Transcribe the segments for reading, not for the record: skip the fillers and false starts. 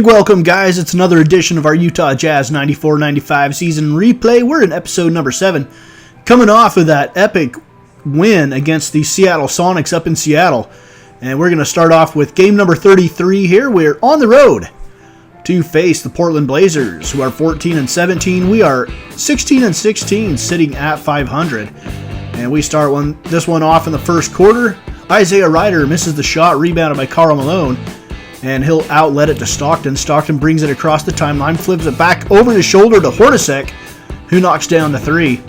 Big welcome, guys. It's another edition of our Utah Jazz 94-95 season replay. We're in episode number 7, coming off of that epic win against the Seattle Sonics up in Seattle. And we're going to start off with game number 33 here. We're on the road to face the Portland Blazers, who are 14-17. We are 16-16, sitting at 500. And we start this one off in the first quarter. Isaiah Ryder misses the shot, rebounded by Karl Malone. And he'll outlet it to Stockton. Stockton brings it across the timeline, flips it back over his shoulder to Hornacek, who knocks down the three.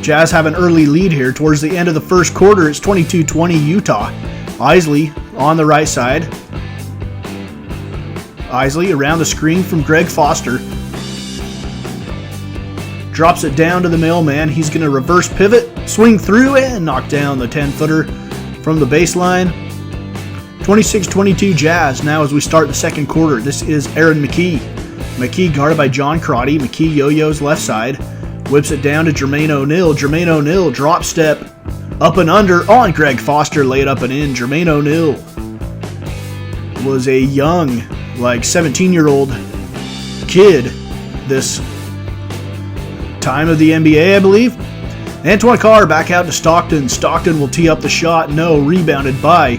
Jazz have an early lead here. Towards the end of the first quarter, it's 22-20 Utah. Isley on the right side. Isley around the screen from Greg Foster. Drops it down to the mailman. He's going to reverse pivot, swing through, and knock down the 10-footer from the baseline. 26-22 Jazz now as we start the second quarter. This is Aaron McKee. McKee guarded by John Crotty. McKee yo-yos left side. Whips it down to Jermaine O'Neal. Jermaine O'Neal drop step up and under on Greg Foster. Lay it up and in. Jermaine O'Neal was a young, 17-year-old kid this time of the NBA, I believe. Antoine Carr back out to Stockton. Stockton will tee up the shot. No, rebounded by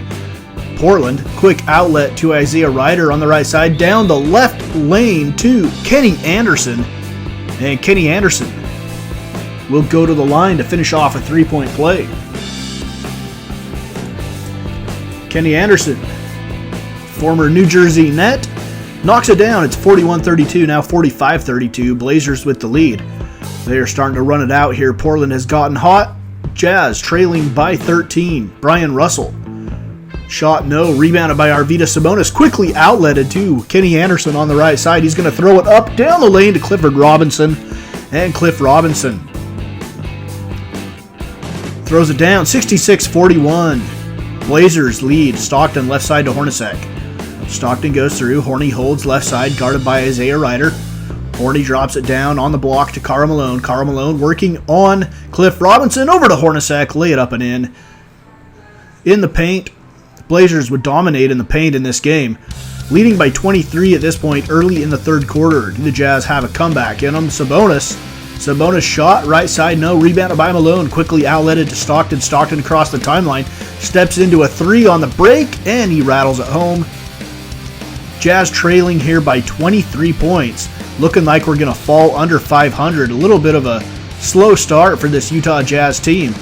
Portland. Quick outlet to Isaiah Ryder on the right side. Down the left lane to Kenny Anderson. And Kenny Anderson will go to the line to finish off a three-point play. Kenny Anderson, former New Jersey Net, knocks it down. It's 41-32, now 45-32. Blazers with the lead. They are starting to run it out here. Portland has gotten hot. Jazz trailing by 13. Brian Russell. Shot no, rebounded by Arvydas Sabonis, quickly outletted to Kenny Anderson on the right side. He's going to throw it up down the lane to Clifford Robinson, and Cliff Robinson throws it down, 66-41. Blazers lead. Stockton left side to Hornacek. Stockton goes through, Horny holds left side, guarded by Isaiah Ryder. Horny drops it down on the block to Karl Malone. Karl Malone working on Cliff Robinson, over to Hornacek, lay it up and in. In the paint, Blazers would dominate in the paint in this game, leading by 23 at this point early in the third quarter. The Jazz have a comeback in them. Sabonis shot, right side, no, rebounded by Malone, quickly outletted to Stockton. Stockton across the timeline, steps into a three on the break, and he rattles it home. Jazz trailing here by 23 points, looking like we're going to fall under 500. A little bit of a slow start for this Utah Jazz team.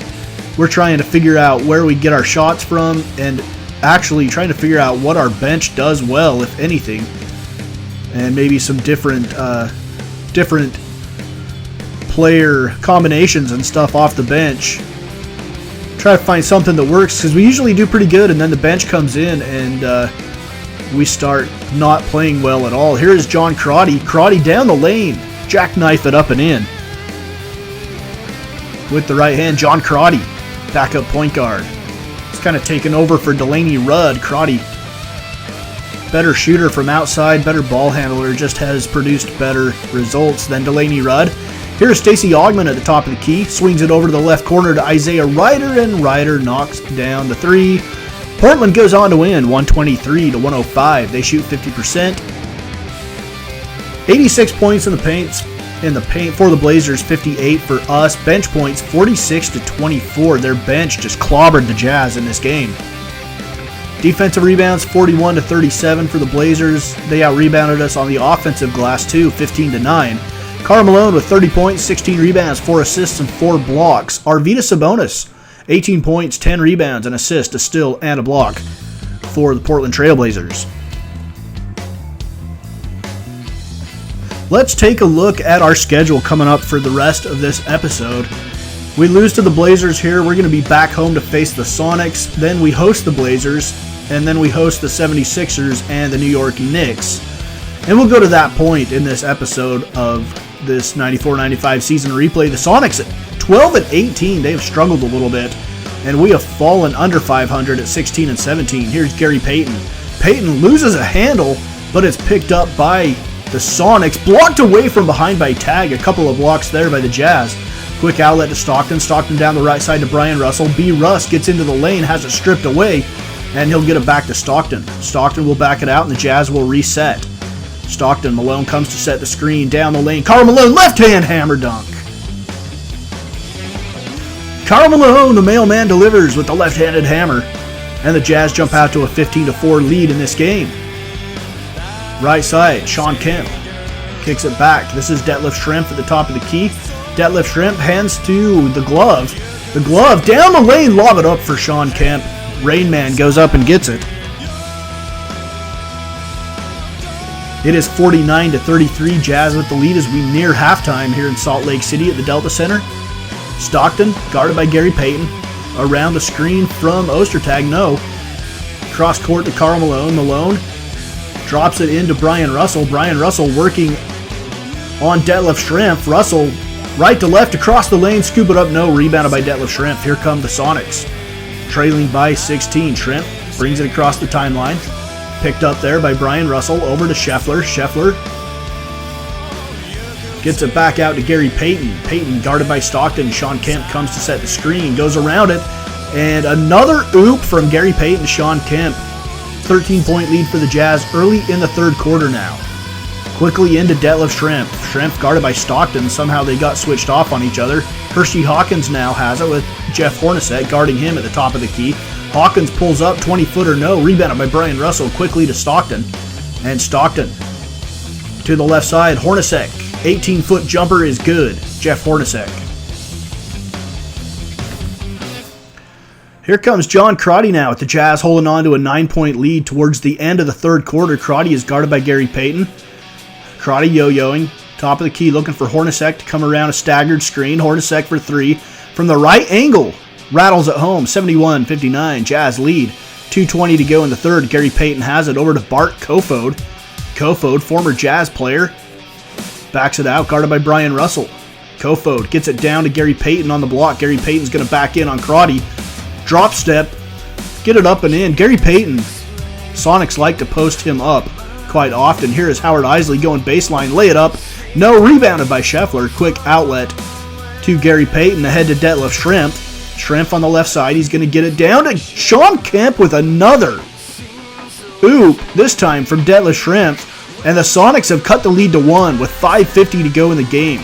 We're trying to figure out where we get our shots from, and actually trying to figure out what our bench does well, if anything, and maybe some different player combinations and stuff off the bench. Try to find something that works, because we usually do pretty good, and then the bench comes in and we start not playing well at all. Here is John Crotty. Crotty down the lane, jackknife it up and in with the right hand. John Crotty, backup point guard. Kind of taken over for Delaney Rudd. Crotty, better shooter from outside, better ball handler, just has produced better results than Delaney Rudd. Here's Stacey Augmon at the top of the key, swings it over to the left corner to Isaiah Ryder, and Ryder knocks down the three. Portland goes on to win 123-105. They shoot 50%. 86 points in the paint for the Blazers, 58 for us. Bench points 46-24. Their bench just clobbered the Jazz in this game. Defensive rebounds 41-37 for the Blazers. They out-rebounded us on the offensive glass too, 15-9. Karl Malone with 30 points, 16 rebounds, 4 assists, and 4 blocks. Arvydas Sabonis, 18 points, 10 rebounds, an assist, a steal, and a block for the Portland Trail Blazers. Let's take a look at our schedule coming up for the rest of this episode. We lose to the Blazers here. We're going to be back home to face the Sonics. Then we host the Blazers. And then we host the 76ers and the New York Knicks. And we'll go to that point in this episode of this 94-95 season replay. The Sonics at 12-18. They have struggled a little bit. And we have fallen under 500 at 16-17. Here's Gary Payton. Payton loses a handle, but it's picked up by the Sonics, blocked away from behind by Tag. A couple of blocks there by the Jazz. Quick outlet to Stockton. Stockton down the right side to Brian Russell. B. Russ gets into the lane, has it stripped away, and he'll get it back to Stockton. Stockton will back it out, and the Jazz will reset. Stockton, Malone comes to set the screen. Down the lane, Karl Malone, left-hand hammer dunk. Karl Malone, the mailman, delivers with the left-handed hammer. And the Jazz jump out to a 15-4 lead in this game. Right side, Shawn Kemp kicks it back. This is Detlef Schrempf at the top of the key. Detlef Schrempf hands to the glove. The glove down the lane, lob it up for Shawn Kemp. Rain Man goes up and gets it. It is 49-33, Jazz with the lead as we near halftime here in Salt Lake City at the Delta Center. Stockton, guarded by Gary Payton. Around the screen from Ostertag, no. Cross court to Karl Malone. Malone drops it into Brian Russell. Brian Russell working on Detlef Schrempf. Russell right to left across the lane, scoop it up, no. Rebounded by Detlef Schrempf. Here come the Sonics. Trailing by 16. Schrempf brings it across the timeline. Picked up there by Brian Russell. Over to Scheffler. Scheffler gets it back out to Gary Payton. Payton guarded by Stockton. Shawn Kemp comes to set the screen. Goes around it. And another oop from Gary Payton to Shawn Kemp. 13-point lead for the Jazz early in the third quarter now. Quickly into Detlef Schrempf. Schrempf guarded by Stockton. Somehow they got switched off on each other. Hershey Hawkins now has it with Jeff Hornacek guarding him at the top of the key. Hawkins pulls up, 20-footer, no. Rebounded by Brian Russell quickly to Stockton. And Stockton to the left side. Hornacek, 18-foot jumper is good. Jeff Hornacek. Here comes John Crotty now with the Jazz holding on to a 9-point lead towards the end of the third quarter. Crotty is guarded by Gary Payton. Crotty yo-yoing. Top of the key looking for Hornacek to come around a staggered screen. Hornacek for three. From the right angle. Rattles at home. 71-59. Jazz lead. 2:20 to go in the third. Gary Payton has it over to Bart Kofod. Kofod, former Jazz player. Backs it out. Guarded by Brian Russell. Kofod gets it down to Gary Payton on the block. Gary Payton's going to back in on Crotty. Drop step. Get it up and in. Gary Payton. Sonics like to post him up quite often. Here is Howard Isley going baseline. Lay it up. No. Rebounded by Scheffler. Quick outlet to Gary Payton. Ahead to Detlef Schrempf. Schrempf on the left side. He's going to get it down to Shawn Kemp with another oop. This time from Detlef Schrempf. And the Sonics have cut the lead to 1 with 5:50 to go in the game.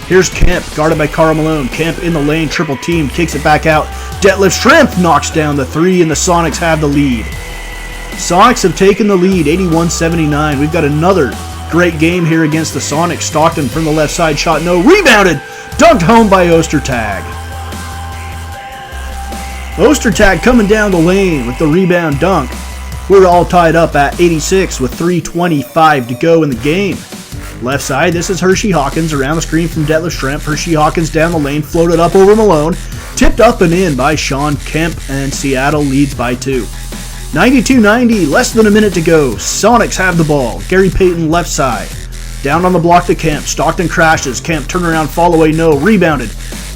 Here's Kemp, guarded by Karl Malone. Kemp in the lane, triple team, kicks it back out. Detlef Schrempf knocks down the three, and the Sonics have the lead. Sonics have taken the lead, 81-79. We've got another great game here against the Sonics. Stockton from the left side, shot no. Rebounded, dunked home by Ostertag. Ostertag coming down the lane with the rebound dunk. We're all tied up at 86 with 3:25 to go in the game. Left side, this is Hershey Hawkins around the screen from Detlef Schrempf. Hershey Hawkins down the lane, floated up over Malone. Tipped up and in by Shawn Kemp, and Seattle leads by 2. 92-90, less than a minute to go. Sonics have the ball. Gary Payton left side. Down on the block to Kemp. Stockton crashes. Kemp turnaround, fall away, no. Rebounded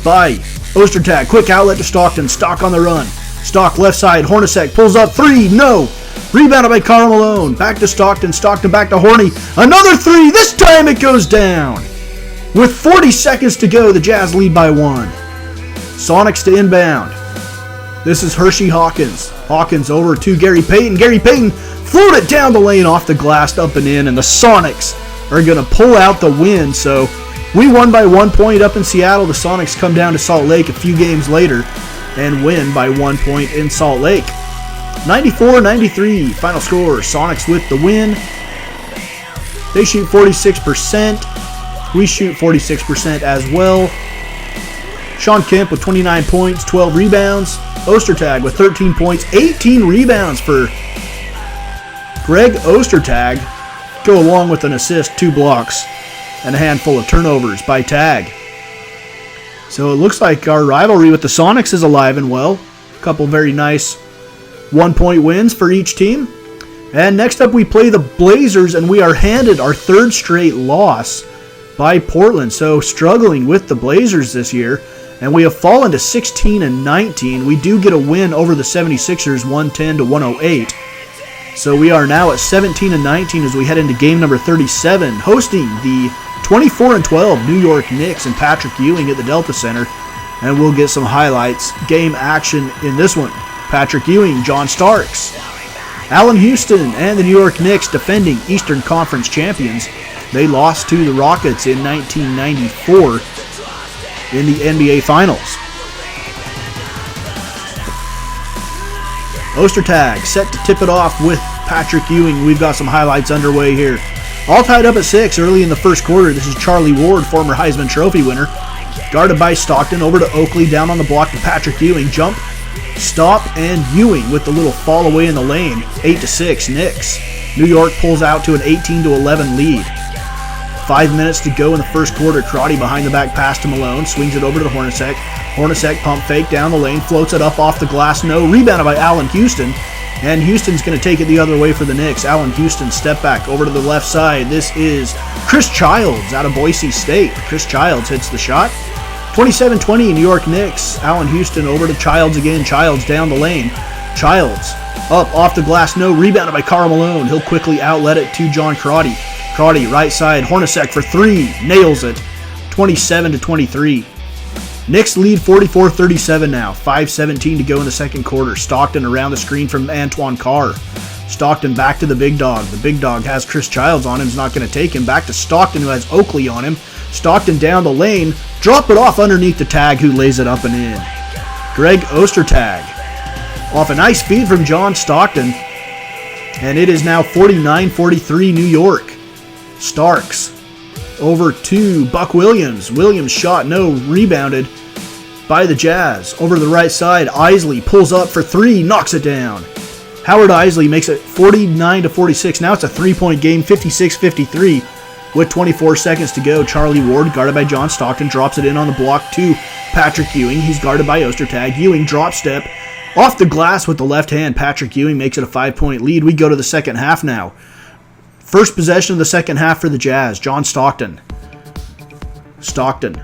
by Ostertag. Quick outlet to Stockton. Stock on the run. Stock left side. Hornacek pulls up. 3, no. Rebounded by Karl Malone. Back to Stockton. Stockton back to Horny. Another 3. This time it goes down. With 40 seconds to go, the Jazz lead by 1. Sonics to inbound. This is Hershey Hawkins. Hawkins over to Gary Payton. Gary Payton floated down the lane off the glass, up and in, and the Sonics are going to pull out the win. So we won by 1 point up in Seattle. The Sonics come down to Salt Lake a few games later and win by 1 point in Salt Lake. 94-93, final score. Sonics with the win. They shoot 46%. We shoot 46% as well. Shawn Kemp with 29 points, 12 rebounds. Ostertag with 13 points, 18 rebounds for Greg Ostertag. Go along with an assist, 2 blocks, and a handful of turnovers by Tag. So it looks like our rivalry with the Sonics is alive and well. A couple very nice 1-point wins for each team. And next up we play the Blazers, and we are handed our 3rd straight loss by Portland. So struggling with the Blazers this year. And we have fallen to 16-19. We do get a win over the 76ers, 110-108. So we are now at 17-19 as we head into game number 37, hosting the 24-12 New York Knicks and Patrick Ewing at the Delta Center. And we'll get some highlights, game action in this one. Patrick Ewing, John Starks. Allen Houston and the New York Knicks, defending Eastern Conference champions. They lost to the Rockets in 1994 in the NBA Finals. Ostertag set to tip it off with Patrick Ewing. We've got some highlights underway here. All tied up at 6 early in the first quarter. This is Charlie Ward, former Heisman Trophy winner. Guarded by Stockton, over to Oakley, down on the block to Patrick Ewing. Jump, stop, and Ewing with the little fall away in the lane. 8-6, Knicks. New York pulls out to an 18-11 lead. 5 minutes to go in the first quarter. Crotty behind the back pass to Malone. Swings it over to Hornacek. Hornacek pump fake down the lane. Floats it up off the glass. No. Rebounded by Allen Houston. And Houston's going to take it the other way for the Knicks. Allen Houston step back over to the left side. This is Chris Childs out of Boise State. Chris Childs hits the shot. 27-20 New York Knicks. Allen Houston over to Childs again. Childs down the lane. Childs up off the glass. No. Rebounded by Karl Malone. He'll quickly outlet it to John Crotty. Crotty right side. Hornacek for 3. Nails it. 27-23. Knicks lead 44-37 now. 5:17 to go in the second quarter. Stockton around the screen from Antoine Carr. Stockton back to the big dog. The big dog has Chris Childs on him. He's not going to take him. Back to Stockton, who has Oakley on him. Stockton down the lane. Drop it off underneath the tag, who lays it up and in. Greg Ostertag off a nice feed from John Stockton. And it is now 49-43 New York. Starks over to Buck Williams. Williams shot no, rebounded by the Jazz. Over to the right side, Isley pulls up for 3, knocks it down. Howard Isley makes it 49-46. Now it's a 3-point game, 56-53 with 24 seconds to go. Charlie Ward, guarded by John Stockton, drops it in on the block to Patrick Ewing. He's guarded by Ostertag. Ewing drop step off the glass with the left hand. Patrick Ewing makes it a 5-point lead. We go to the second half now. First possession of the second half for the Jazz. John Stockton. Stockton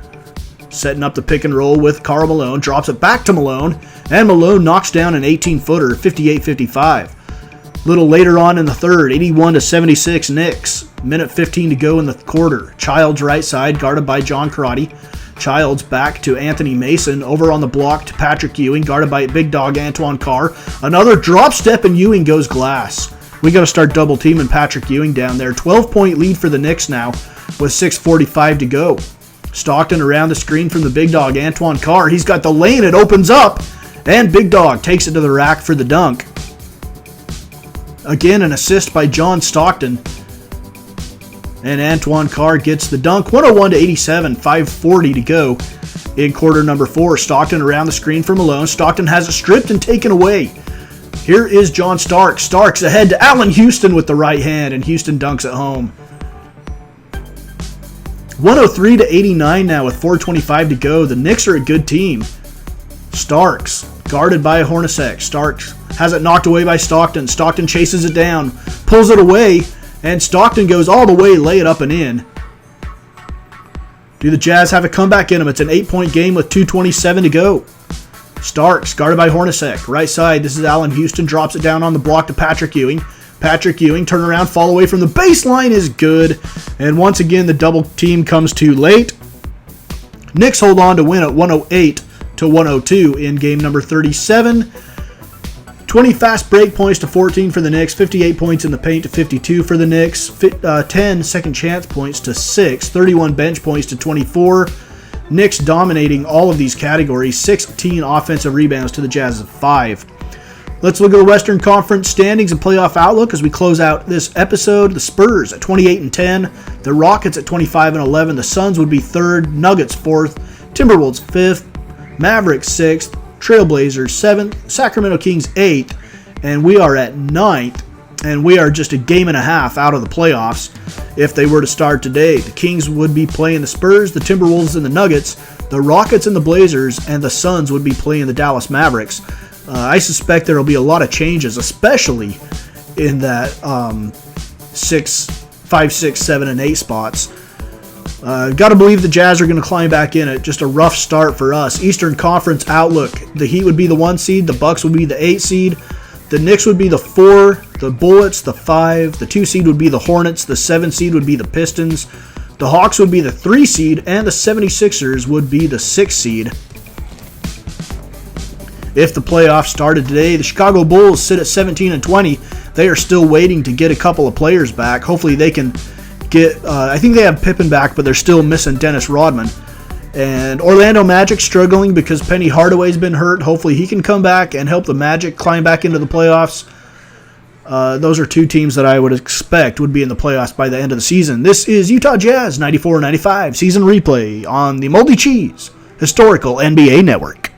setting up the pick and roll with Karl Malone. Drops it back to Malone. And Malone knocks down an 18-footer, 58-55. A little later on in the third, 81-76 Knicks. Minute 15 to go in the quarter. Childs right side, guarded by John Crotty. Childs back to Anthony Mason. Over on the block to Patrick Ewing, guarded by big dog Antoine Carr. Another drop step and Ewing goes glass. We got to start double teaming Patrick Ewing down there. 12-point lead for the Knicks now with 6:45 to go. Stockton around the screen from the big dog, Antoine Carr. He's got the lane. It opens up. And big dog takes it to the rack for the dunk. Again, an assist by John Stockton. And Antoine Carr gets the dunk. 101-87, 5:40 to go in quarter number 4. Stockton around the screen for Malone. Stockton has it stripped and taken away. Here is John Starks. Starks ahead to Allen Houston with the right hand, and Houston dunks it home. 103-89 now with 4:25 to go. The Knicks are a good team. Starks, guarded by Hornacek. Starks has it knocked away by Stockton. Stockton chases it down, pulls it away, and Stockton goes all the way, lay it up and in. Do the Jazz have a comeback in them? It's an 8-point game with 2:27 to go. Starks, guarded by Hornacek. Right side, this is Allen Houston. Drops it down on the block to Patrick Ewing. Patrick Ewing, turn around, fall away from the baseline is good. And once again, the double team comes too late. Knicks hold on to win at 108-102 in game number 37. 20 fast break points to 14 for the Knicks. 58 points in the paint to 52 for the Knicks. 10 second chance points to 6. 31 bench points to 24. Knicks dominating all of these categories. 16 offensive rebounds to the Jazz's 5. Let's look at the Western Conference standings and playoff outlook as we close out this episode. The Spurs at 28-10. The Rockets at 25-11. The Suns would be 3rd. Nuggets 4th. Timberwolves 5th. Mavericks 6th. Trailblazers 7th. Sacramento Kings 8th. And we are at 9th. And we are just a game and a half out of the playoffs if they were to start today. The Kings would be playing the Spurs, the Timberwolves, and the Nuggets. The Rockets and the Blazers, and the Suns would be playing the Dallas Mavericks. I suspect there will be a lot of changes, especially in that 5, 6, 7, and 8 spots. Got to believe the Jazz are going to climb back in it. Just a rough start for us. Eastern Conference outlook. The Heat would be the 1 seed. The Bucks would be the 8 seed. The Knicks would be the 4, the Bullets the 5, the 2 seed would be the Hornets, the 7 seed would be the Pistons, the Hawks would be the 3 seed, and the 76ers would be the 6 seed. If the playoffs started today, the Chicago Bulls sit at 17-20. They are still waiting to get a couple of players back. Hopefully they can get, I think they have Pippen back, but they're still missing Dennis Rodman. And Orlando Magic struggling because Penny Hardaway's been hurt. Hopefully he can come back and help the Magic climb back into the playoffs. Those are two teams that I would expect would be in the playoffs by the end of the season. This is Utah Jazz 94-95 season replay on the Moldy Cheese Historical NBA Network.